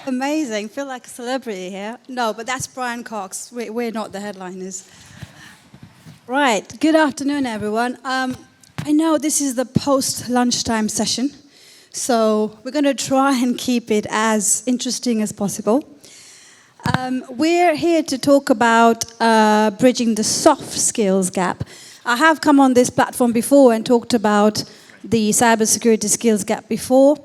Amazing. Feel like a celebrity here. No, but that's Brian Cox. We're not the headliners. Right. Good afternoon, everyone. I know this is the post-lunchtime session, so we're going to try and keep it as interesting as possible. We're here to talk about bridging the soft skills gap. I have come on this platform before and talked about the cybersecurity skills gap before.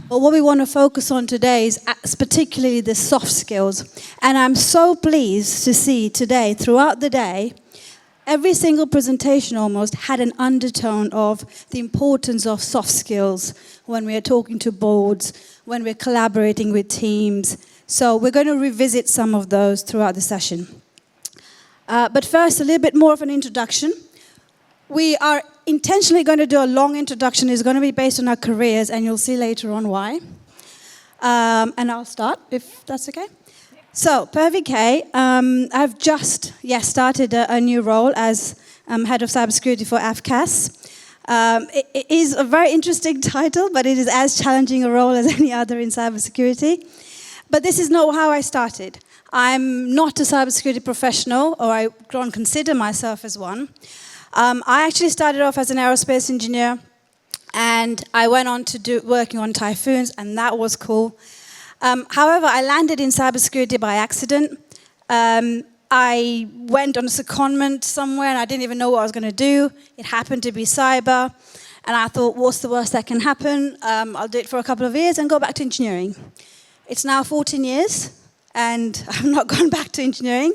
But what we want to focus on today is particularly the soft skills. And I'm so pleased to see today, throughout the day, every single presentation almost had an undertone of the importance of soft skills when we are talking to boards, when we're collaborating with teams. So we're going to revisit some of those throughout the session. But first, a little bit more of an introduction. We are intentionally going to do a long introduction. It's going to be based on our careers, and you'll see later on why. And I'll start, if that's okay. So, Purvi K, I've just started a new role as Head of Cybersecurity for AFCAS. It is a very interesting title, but it is as challenging a role as any other in cybersecurity. But this is not how I started. I'm not a cybersecurity professional, or I don't consider myself as one. I actually started off as an aerospace engineer, and I went on to working on typhoons, and that was cool. However, I landed in cybersecurity by accident. I went on a secondment somewhere, and I didn't even know what I was going to do. It happened to be cyber, and I thought, what's the worst that can happen? I'll do it for a couple of years and go back to engineering. It's now 14 years, and I've not gone back to engineering.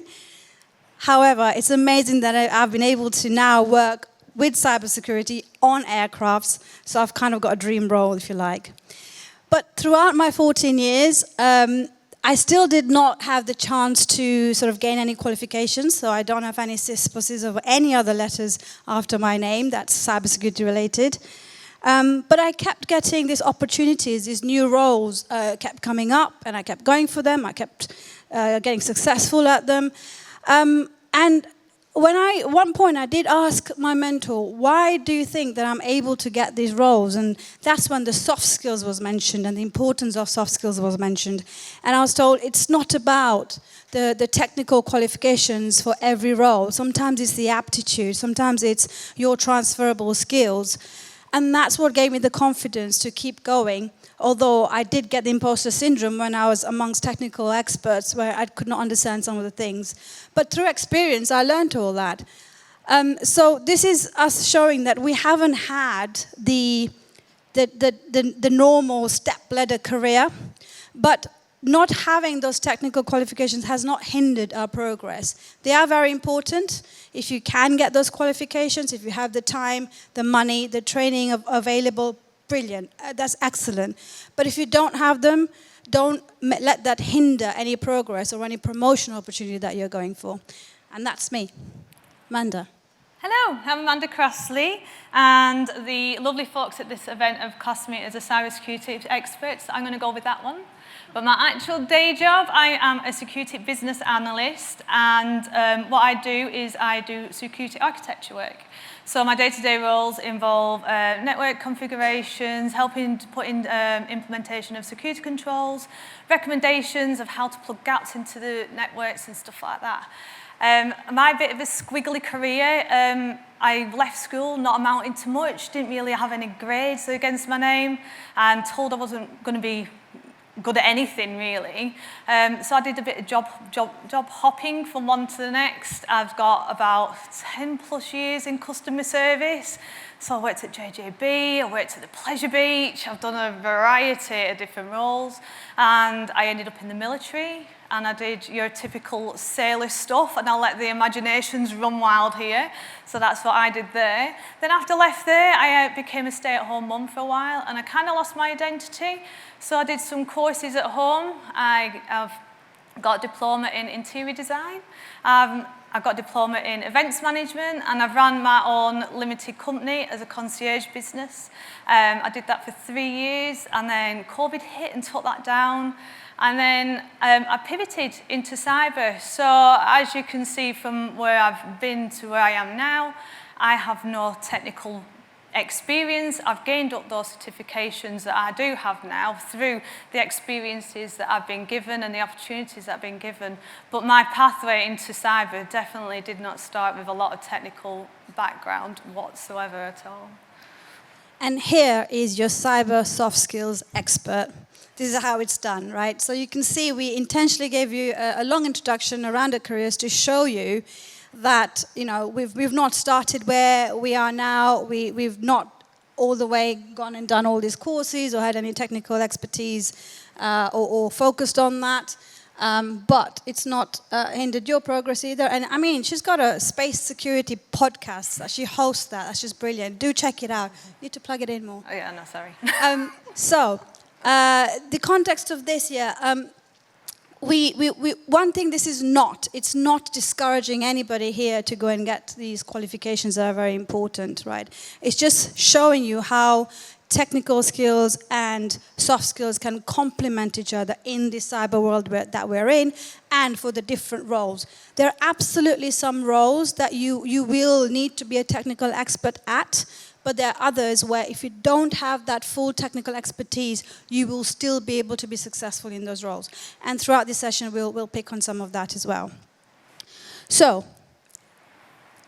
However, it's amazing that I've been able to now work with cybersecurity on aircrafts, so I've kind of got a dream role, if you like. But throughout my 14 years, I still did not have the chance to sort of gain any qualifications, so I don't have any CISPOSs or any other letters after my name that's cybersecurity related. But I kept getting these opportunities, these new roles kept coming up, and I kept going for them. I kept getting successful at them. And at one point I did ask my mentor, why do you think that I'm able to get these roles? And that's when the soft skills was mentioned and the importance of soft skills was mentioned. And I was told it's not about the technical qualifications for every role. Sometimes it's the aptitude, sometimes it's your transferable skills. And that's what gave me the confidence to keep going. Although I did get the imposter syndrome when I was amongst technical experts where I could not understand some of the things. But through experience, I learned all that. So this is us showing that we haven't had the normal step-ladder career, but not having those technical qualifications has not hindered our progress. They are very important. If you can get those qualifications, if you have the time, the money, the training available, brilliant, that's excellent. But if you don't have them, don't let that hinder any progress or any promotion opportunity that you're going for. And that's me, Amanda. Hello, I'm Amanda Crossley, and the lovely folks at this event have cast me as a cybersecurity expert, so I'm going to go with that one. But my actual day job, I am a security business analyst, and what I do is I do security architecture work. So my day-to-day roles involve network configurations, helping to put in implementation of security controls, recommendations of how to plug gaps into the networks and stuff like that. My bit of a squiggly career, I left school not amounting to much, didn't really have any grades against my name, and told I wasn't going to be good at anything really. So I did a bit of job hopping from one to the next. I've got about 10 plus years in customer service. So I worked at JJB, I worked at the Pleasure Beach, I've done a variety of different roles, and I ended up in the military, and I did your typical sailor stuff, and I'll let the imaginations run wild here. So that's what I did there. Then after I left there, I became a stay-at-home mum for a while, and I kind of lost my identity. So I did some courses at home. I've got a diploma in interior design. I've got a diploma in events management, and I've run my own limited company as a concierge business. I did that for 3 years, and then COVID hit and took that down. And then I pivoted into cyber. So as you can see from where I've been to where I am now, I have no technical experience. I've gained up those certifications that I do have now through the experiences that I've been given and the opportunities that I've been given. But my pathway into cyber definitely did not start with a lot of technical background whatsoever at all. And here is your cyber soft skills expert. This is how it's done, right? So you can see we intentionally gave you a long introduction around our careers to show you that, you know, we've not started where we are now. We've not all the way gone and done all these courses or had any technical expertise or focused on that. But it's not hindered your progress either. And I mean, she's got a space security podcast that she hosts that. That's just brilliant. Do check it out. You need to plug it in more. Oh yeah, no, sorry. So, the context of this year, one thing this is not, it's not discouraging anybody here to go and get these qualifications that are very important, right? It's just showing you how technical skills and soft skills can complement each other in the cyber world that we're in and for the different roles. There are absolutely some roles that you will need to be a technical expert at, but there are others where if you don't have that full technical expertise, you will still be able to be successful in those roles. And throughout this session, we'll pick on some of that as well. So,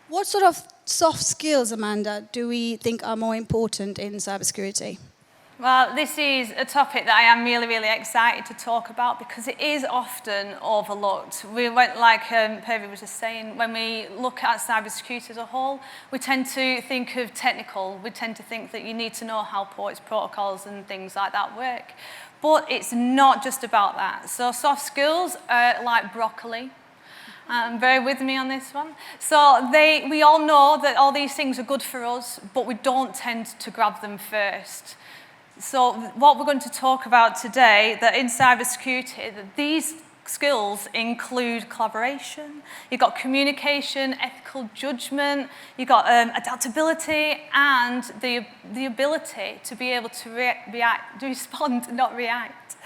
what sort of soft skills, Amanda, do we think are more important in cybersecurity? Well, this is a topic that I am really, really excited to talk about because it is often overlooked. Like Purvi was just saying, when we look at cybersecurity as a whole, we tend to think of technical. We tend to think that you need to know how ports, protocols and things like that work. But it's not just about that. So soft skills are like broccoli. Bear with me on this one. So we all know that all these things are good for us, but we don't tend to grab them first. So what we're going to talk about today, that in cybersecurity, that these skills include collaboration, you've got communication, ethical judgment, you've got adaptability, and the ability to be able to respond, not react.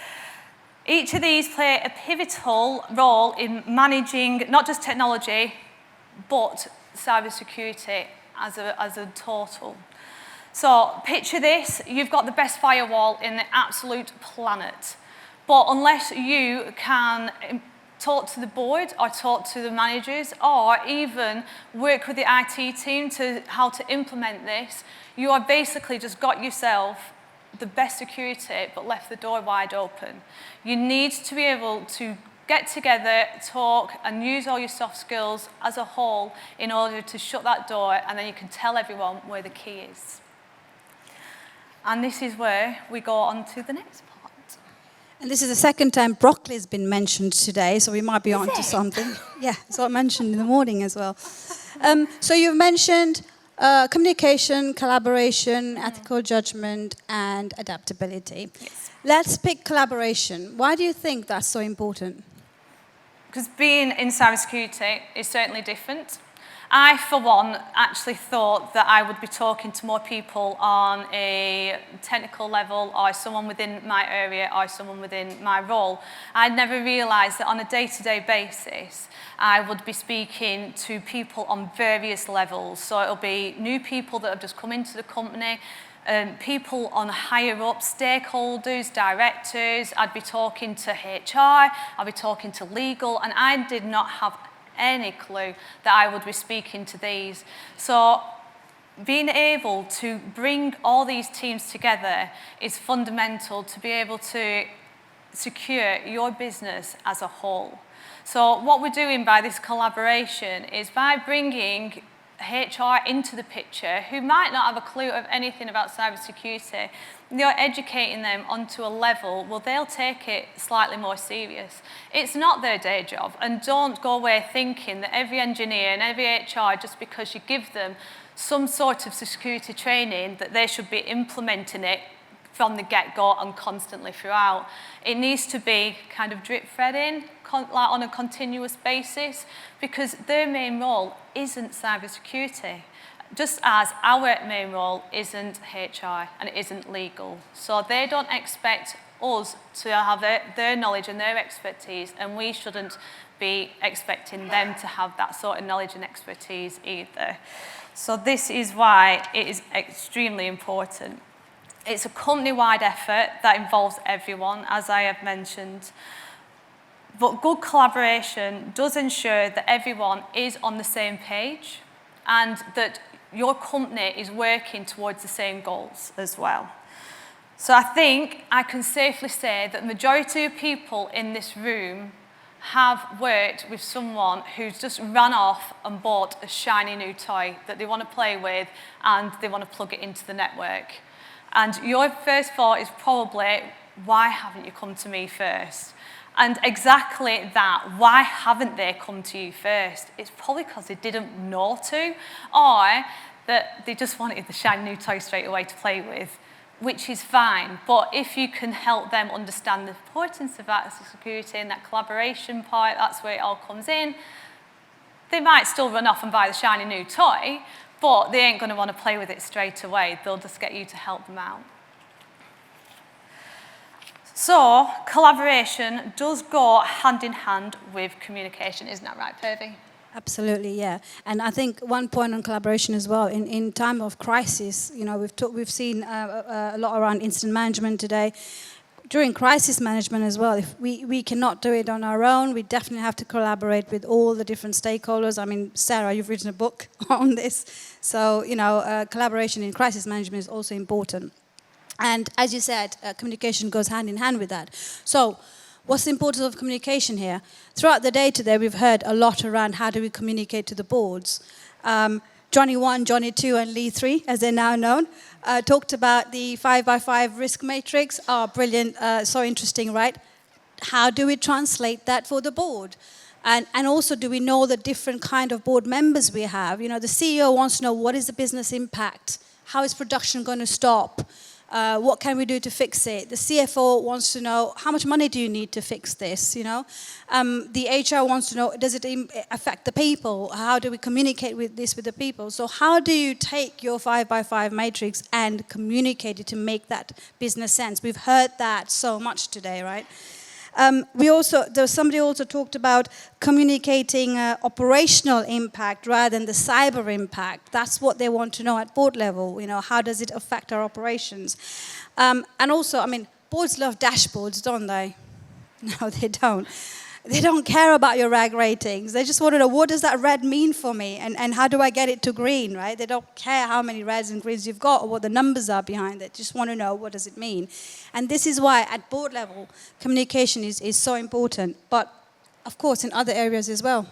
Each of these play a pivotal role in managing not just technology, but cybersecurity as a total. So picture this, you've got the best firewall in the absolute planet. But unless you can talk to the board or talk to the managers or even work with the IT team to how to implement this, you are basically just got yourself the best security but left the door wide open. You need to be able to get together, talk, and use all your soft skills as a whole in order to shut that door, and then you can tell everyone where the key is. And this is where we go on to the next part. And this is the second time broccoli has been mentioned today, so we might be on to something. Yeah, it's not mentioned in the morning as well. So you've mentioned communication, collaboration, ethical judgment, and adaptability. Yes. Let's pick collaboration. Why do you think that's so important? Because being in cybersecurity is certainly different. I, for one, actually thought that I would be talking to more people on a technical level or someone within my area or someone within my role. I'd never realised that on a day-to-day basis, I would be speaking to people on various levels. So it'll be new people that have just come into the company, people on higher up, stakeholders, directors. I'd be talking to HR, I'd be talking to legal, and I did not have any clue that I would be speaking to these. So being able to bring all these teams together is fundamental to be able to secure your business as a whole. So what we're doing by this collaboration is by bringing HR into the picture, who might not have a clue of anything about cybersecurity, you're educating them onto a level where they'll take it slightly more serious. It's not their day job, and don't go away thinking that every engineer and every HR, just because you give them some sort of security training, that they should be implementing it from the get-go and constantly throughout. It needs to be kind of drip-feeding, like on a continuous basis, because their main role isn't cybersecurity. just as our main role isn't HR and it isn't legal. So they don't expect us to have their knowledge and their expertise, and we shouldn't be expecting them to have that sort of knowledge and expertise either. So this is why it is extremely important. It's a company-wide effort that involves everyone, as I have mentioned. But good collaboration does ensure that everyone is on the same page and that your company is working towards the same goals as well. So I think I can safely say that the majority of people in this room have worked with someone who's just run off and bought a shiny new toy that they want to play with and they want to plug it into the network. And your first thought is probably, why haven't you come to me first? And exactly that, why haven't they come to you first? It's probably because they didn't know to, or that they just wanted the shiny new toy straight away to play with, which is fine. But if you can help them understand the importance of that security and that collaboration part, that's where it all comes in. They might still run off and buy the shiny new toy, but they ain't going to want to play with it straight away. They'll just get you to help them out. So, collaboration does go hand in hand with communication, isn't that right, Purvi? Absolutely, yeah. And I think one point on collaboration as well, in time of crisis, you know, we've seen a lot around incident management today. During crisis management as well, if we cannot do it on our own, we definitely have to collaborate with all the different stakeholders. I mean, Sarah, you've written a book on this. So, you know, collaboration in crisis management is also important. And as you said, communication goes hand in hand with that. So, what's the importance of communication here? Throughout the day today, we've heard a lot around how do we communicate to the boards. Johnny 1, Johnny 2, and Lee 3, as they're now known, talked about the 5x5 risk matrix. Oh, brilliant, so interesting, right? How do we translate that for the board? And also, do we know the different kind of board members we have? You know, the CEO wants to know what is the business impact? How is production going to stop? What can we do to fix it? The CFO wants to know, how much money do you need to fix this, you know? The HR wants to know, does it affect the people? How do we communicate with this with the people? So how do you take your 5x5 matrix and communicate it to make that business sense? We've heard that so much today, right? Somebody also talked about communicating operational impact rather than the cyber impact. That's what they want to know at board level. You know, how does it affect our operations? And also, I mean, boards love dashboards, don't they? No, they don't. They don't care about your RAG ratings. They just want to know, what does that red mean for me? And how do I get it to green, right? They don't care how many reds and greens you've got or what the numbers are behind it. They just want to know, what does it mean? And this is why, at board level, communication is so important. But, of course, in other areas as well.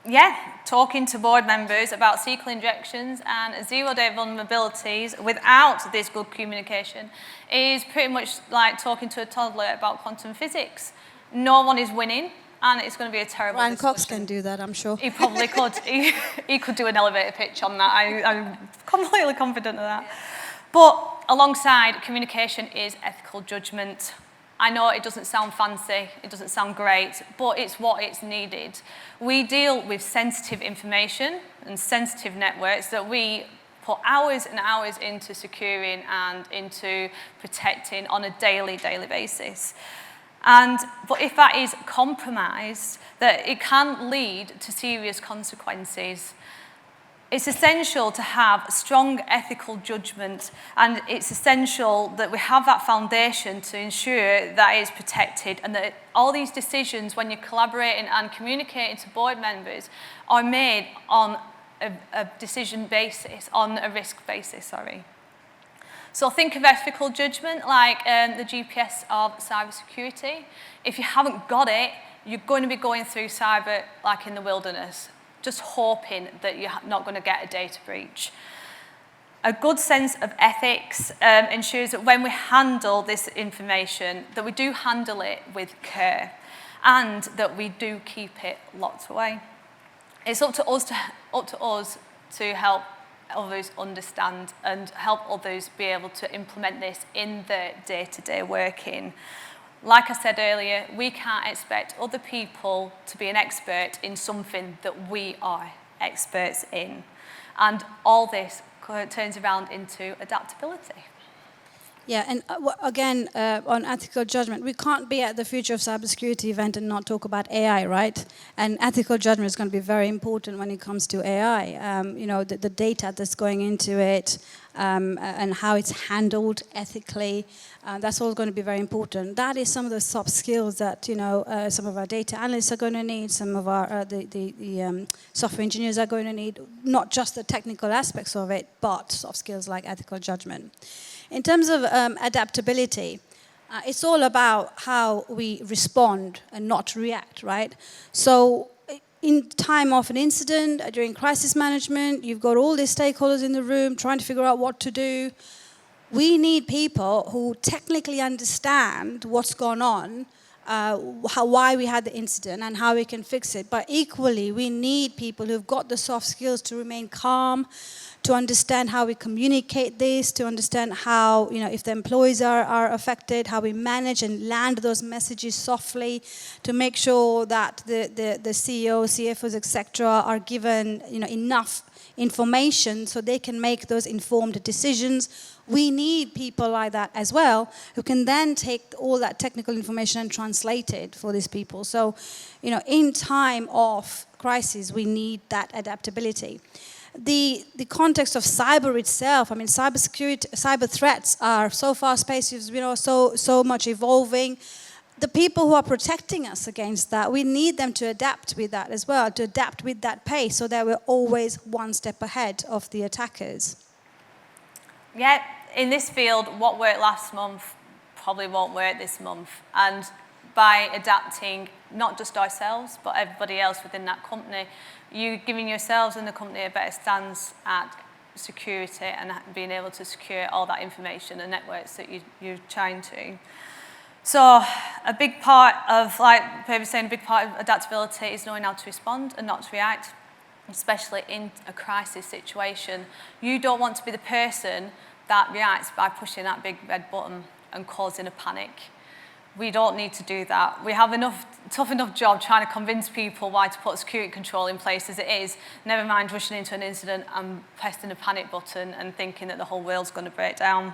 Yeah, talking to board members about SQL injections and zero-day vulnerabilities without this good communication is pretty much like talking to a toddler about quantum physics. No one is winning, and it's going to be a terrible Brian discussion. Cox can do that, I'm sure. He probably could. He could do an elevator pitch on that. I'm completely confident of that. But alongside communication is ethical judgment. I know it doesn't sound fancy, it doesn't sound great, but it's what it's needed. We deal with sensitive information and sensitive networks that we put hours and hours into securing and into protecting on a daily basis. But if that is compromised, that it can lead to serious consequences. It's essential to have strong ethical judgment, and it's essential that we have that foundation to ensure that it is protected and that all these decisions, when you're collaborating and communicating to board members, are made on a decision basis, on a risk basis, sorry. So think of ethical judgment like the GPS of cybersecurity. If you haven't got it, you're going to be going through cyber like in the wilderness, just hoping that you're not going to get a data breach. A good sense of ethics ensures that when we handle this information, that we do handle it with care and that we do keep it locked away. It's up to us to help others understand and help others be able to implement this in their day-to-day working. Like I said earlier, we can't expect other people to be an expert in something that we are experts in. And all this turns around into adaptability. Yeah, and again, on ethical judgment, we can't be at the Future of Cybersecurity event and not talk about AI, right? And ethical judgment is going to be very important when it comes to AI. You know, the data that's going into it and how it's handled ethically, that's all going to be very important. That is some of the soft skills that, you know, some of our data analysts are going to need, some of our software engineers are going to need, not just the technical aspects of it, but soft skills like ethical judgment. In terms of adaptability, it's all about how we respond and not react, right? So in time of an incident, during crisis management, you've got all these stakeholders in the room trying to figure out what to do. We need people who technically understand what's gone on, why we had the incident and how we can fix it. But equally, we need people who've got the soft skills to remain calm, to understand how we communicate this, to understand how, you know, if the employees are affected, how we manage and land those messages softly, to make sure that the CEO, CFOs, etc., are given, you know, enough information so they can make those informed decisions. We need people like that as well, who can then take all that technical information and translate it for these people. So, you know, in time of crisis, we need that adaptability. The context of cyber itself, I mean, cyber threats are so fast-paced, you know, so much evolving. The people who are protecting us against that, we need them to adapt with that as well, to adapt with that pace so that we're always one step ahead of the attackers. Yeah, in this field, what worked last month probably won't work this month. And by adapting, not just ourselves, but everybody else within that company, you're giving yourselves and the company a better stance at security and being able to secure all that information and networks that you're trying to. So a big part of, like Purvi was saying, a big part of adaptability is knowing how to respond and not to react, especially in a crisis situation. You don't want to be the person that reacts by pushing that big red button and causing a panic. We don't need to do that. We have tough enough job trying to convince people why to put security control in place as it is, never mind rushing into an incident and pressing a panic button and thinking that the whole world's going to break down.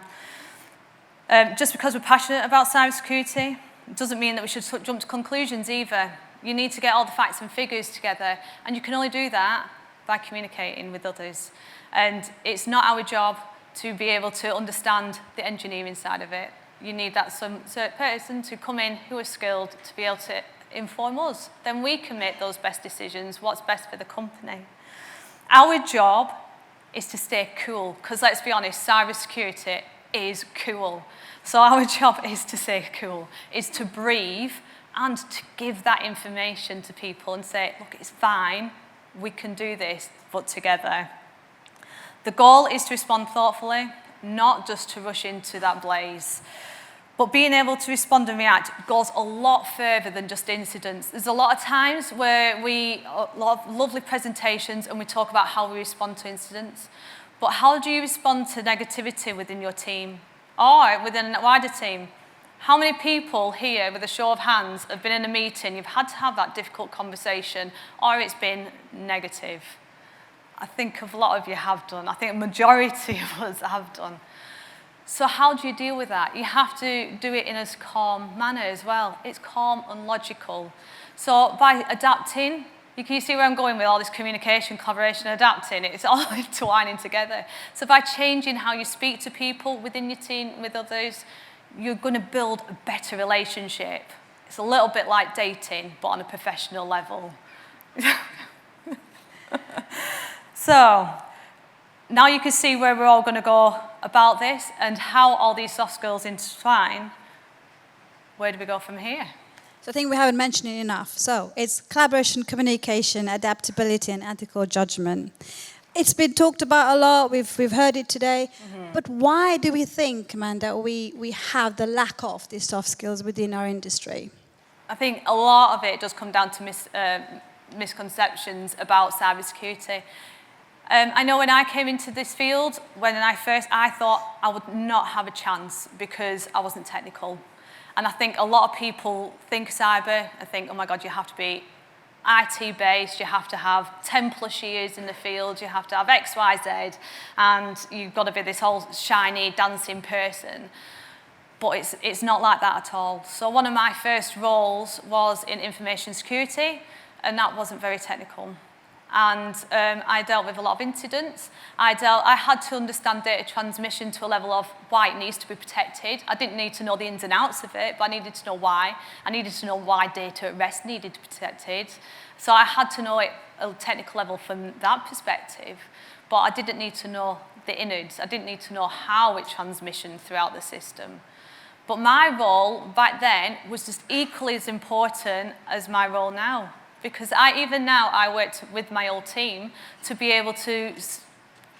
Just because we're passionate about cybersecurity, it doesn't mean that we should jump to conclusions either. You need to get all the facts and figures together, and you can only do that by communicating with others. And it's not our job to be able to understand the engineering side of it. You need that certain person to come in who is skilled to be able to inform us. Then we can make those best decisions, what's best for the company. Our job is to stay cool, because let's be honest, cybersecurity is cool. So our job is to stay cool, is to breathe and to give that information to people and say, look, it's fine, we can do this, but together. The goal is to respond thoughtfully, not just to rush into that blaze. But being able to respond and react goes a lot further than just incidents. There's a lot of times where a lot of lovely presentations and we talk about how we respond to incidents. But how do you respond to negativity within your team or within a wider team? How many people here, with a show of hands, have been in a meeting, you've had to have that difficult conversation, or it's been negative? I think a lot of you have done. I think a majority of us have done. So how do you deal with that? You have to do it in a calm manner as well. It's calm and logical. So by adapting, you can see where I'm going with all this communication, collaboration, adapting. It's all intertwining together. So by changing how you speak to people within your team, with others, you're going to build a better relationship. It's a little bit like dating, but on a professional level. So now you can see where we're all going to go about this and how all these soft skills intertwine. Where do we go from here? So I think we haven't mentioned it enough. So it's collaboration, communication, adaptability, and ethical judgment. It's been talked about a lot. We've heard it today. Mm-hmm. But why do we think, Amanda, we have the lack of these soft skills within our industry? I think a lot of it does come down to misconceptions about cybersecurity. I know when I came into this field, I thought I would not have a chance because I wasn't technical. And I think a lot of people think cyber and think, oh my God, you have to be IT based, you have to have 10 plus years in the field, you have to have X, Y, Z, and you've got to be this whole shiny, dancing person. But it's not like that at all. So one of my first roles was in information security, and that wasn't very technical. And I dealt with a lot of incidents. I had to understand data transmission to a level of why it needs to be protected. I didn't need to know the ins and outs of it, but I needed to know why. I needed to know why data at rest needed to be protected. So I had to know it at a technical level from that perspective, but I didn't need to know the innards. I didn't need to know how it transmissioned throughout the system. But my role back then was just equally as important as my role now. Because even now, I worked with my old team to be able to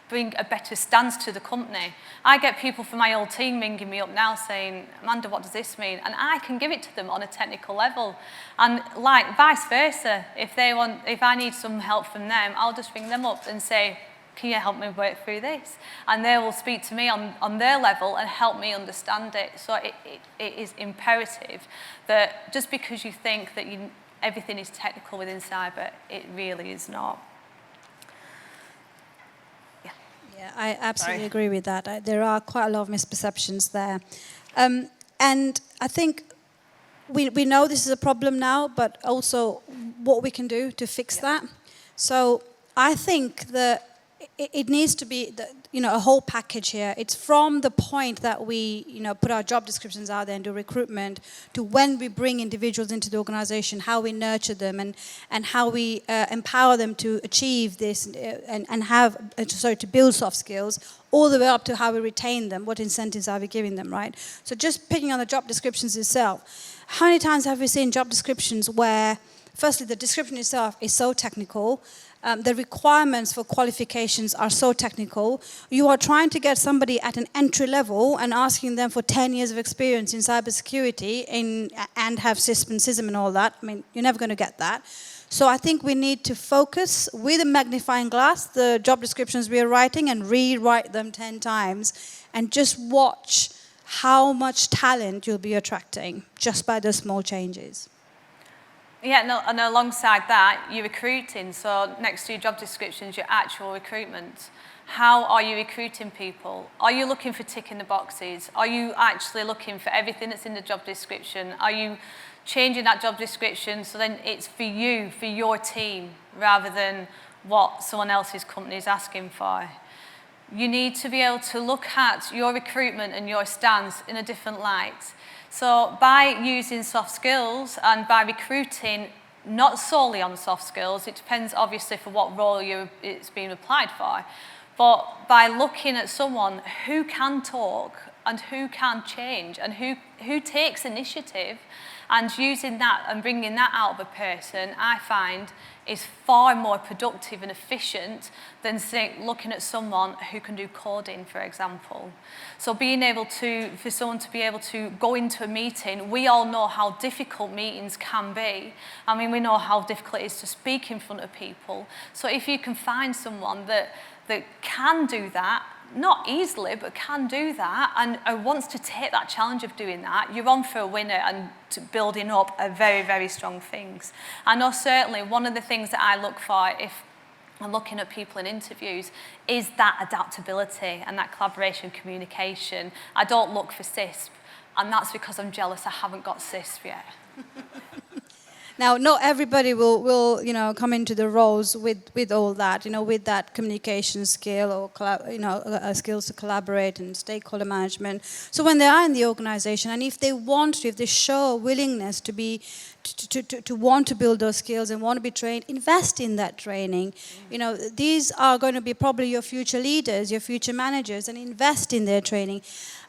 bring a better stance to the company. I get people from my old team ringing me up now saying, Amanda, what does this mean? And I can give it to them on a technical level. And like vice versa, if I need some help from them, I'll just ring them up and say, can you help me work through this? And they will speak to me on their level and help me understand it. So it is imperative that just because you think that everything is technical within cyber, it really is not. Yeah, I absolutely agree with that. There are quite a lot of misperceptions there. And I think we know this is a problem now, but also what we can do to fix that. So I think that it needs to be, a whole package here. It's from the point that we, put our job descriptions out there and do recruitment to when we bring individuals into the organization, how we nurture them and how we empower them to achieve this to build soft skills, all the way up to how we retain them, what incentives are we giving them, right? So just picking on the job descriptions itself, how many times have we seen job descriptions where, firstly, the description itself is so technical, the requirements for qualifications are so technical. You are trying to get somebody at an entry level and asking them for 10 years of experience in cybersecurity and have CISP and CISM and all that. I mean, you're never going to get that. So I think we need to focus with a magnifying glass the job descriptions we are writing and rewrite them 10 times and just watch how much talent you'll be attracting just by those small changes. Yeah, no, and alongside that, you're recruiting. So next to your job descriptions, your actual recruitment. How are you recruiting people? Are you looking for ticking the boxes? Are you actually looking for everything that's in the job description? Are you changing that job description so then it's for you, for your team, rather than what someone else's company is asking for? You need to be able to look at your recruitment and your stance in a different light. So by using soft skills and by recruiting not solely on soft skills, it depends obviously for what role it's being applied for, but by looking at someone who can talk and who can change and who takes initiative and using that and bringing that out of a person, I find is far more productive and efficient than looking at someone who can do coding, for example. So for someone to be able to go into a meeting, we all know how difficult meetings can be. I mean, we know how difficult it is to speak in front of people. So if you can find someone that can do that, not easily, but can do that, and wants to take that challenge of doing that, you're on for a winner and building up a very, very strong things. I know certainly one of the things that I look for if I'm looking at people in interviews is that adaptability and that collaboration communication. I don't look for CISP, and that's because I'm jealous I haven't got CISP yet. Now, not everybody will come into the roles with all that, with that communication skill or, skills to collaborate and stakeholder management. So when they are in the organization, and if they show a willingness to want to build those skills and want to be trained, invest in that training. These are going to be probably your future leaders, your future managers, and invest in their training.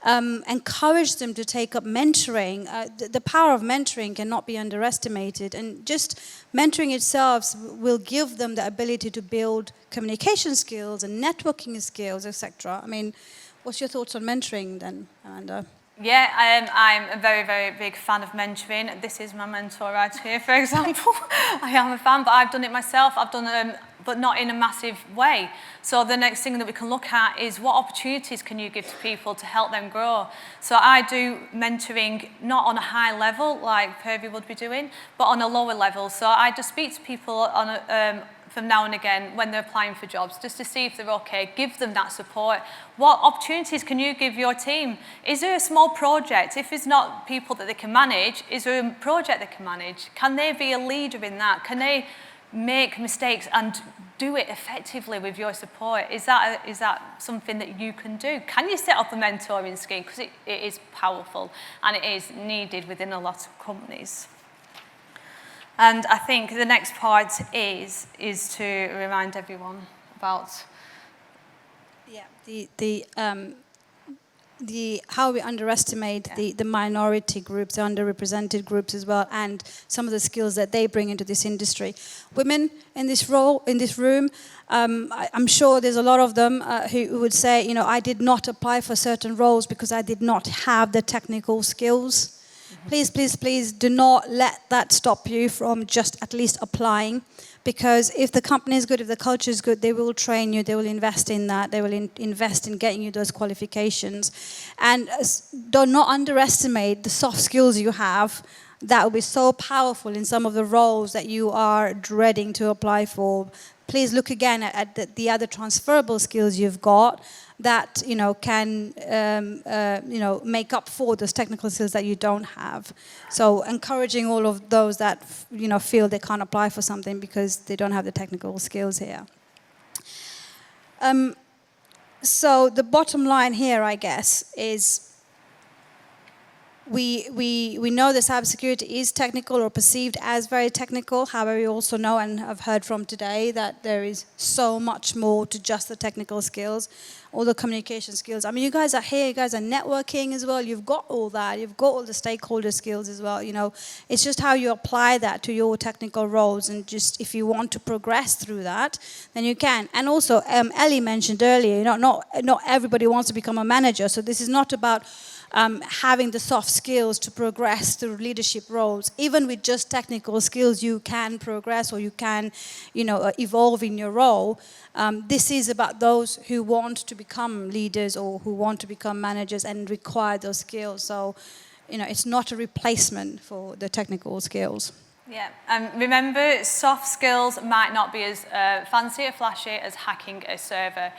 Encourage them to take up mentoring. The power of mentoring cannot be underestimated, and just mentoring itself will give them the ability to build communication skills and networking skills, etc. I mean, what's your thoughts on mentoring then, Amanda? Yeah, I'm a very, very big fan of mentoring. This is my mentor right here, for example. I am a fan, but I've done it myself. I've done but not in a massive way. So the next thing that we can look at is what opportunities can you give to people to help them grow. So I do mentoring not on a high level like Purvi would be doing, but on a lower level. So I just speak to people on from now and again when they're applying for jobs, just to see if they're okay, give them that support. What opportunities can you give your team? Is there a small project? If it's not people that they can manage, is there a project they can manage? Can they be a leader in that? Can they make mistakes and do it effectively with your support? Is that something that you can do? Can you set up a mentoring scheme? Because it is powerful and it is needed within a lot of companies. And I think the next part is to remind everyone about the how we underestimate the minority groups, the underrepresented groups as well, and some of the skills that they bring into this industry. Women in this room, I'm sure there's a lot of them who would say, I did not apply for certain roles because I did not have the technical skills. Please, please, please do not let that stop you from just at least applying, because if the company is good, if the culture is good, they will train you, they will invest in that, they will invest in getting you those qualifications. And do not underestimate the soft skills you have. That will be so powerful in some of the roles that you are dreading to apply for. Please look again at the other transferable skills you've got that can make up for those technical skills that you don't have. So encouraging all of those that feel they can't apply for something because they don't have the technical skills here. So the bottom line here, I guess, is we know that cybersecurity is technical or perceived as very technical. However, we also know and have heard from today that there is so much more to just the technical skills, all the communication skills. I mean, you guys are here, you guys are networking as well. You've got all that. You've got all the stakeholder skills as well. It's just how you apply that to your technical roles, and just if you want to progress through that, then you can. And also, Ellie mentioned earlier, not everybody wants to become a manager. So this is not about having the soft skills to progress through leadership roles. Even with just technical skills, you can progress, or you can, evolve in your role. This is about those who want to become leaders or who want to become managers and require those skills. So, it's not a replacement for the technical skills. Yeah, and remember, soft skills might not be as fancy or flashy as hacking a server.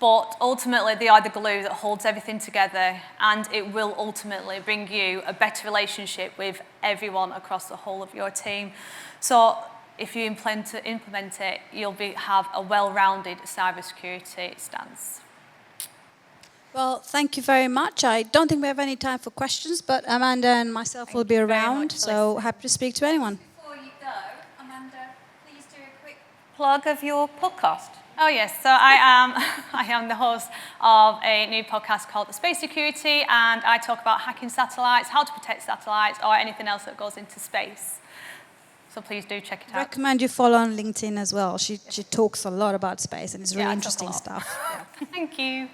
But ultimately, they are the glue that holds everything together, and it will ultimately bring you a better relationship with everyone across the whole of your team. So if you implement it, you'll have a well-rounded cybersecurity stance. Well, thank you very much. I don't think we have any time for questions, but Amanda and myself will be around, so happy to speak to anyone. Before you go, Amanda, please do a quick plug of your podcast. Oh yes, so I am the host of a new podcast called The Space Security, and I talk about hacking satellites, how to protect satellites, or anything else that goes into space. So please do check it out. I recommend you follow on LinkedIn as well. She talks a lot about space, and it's really interesting stuff. Thank you.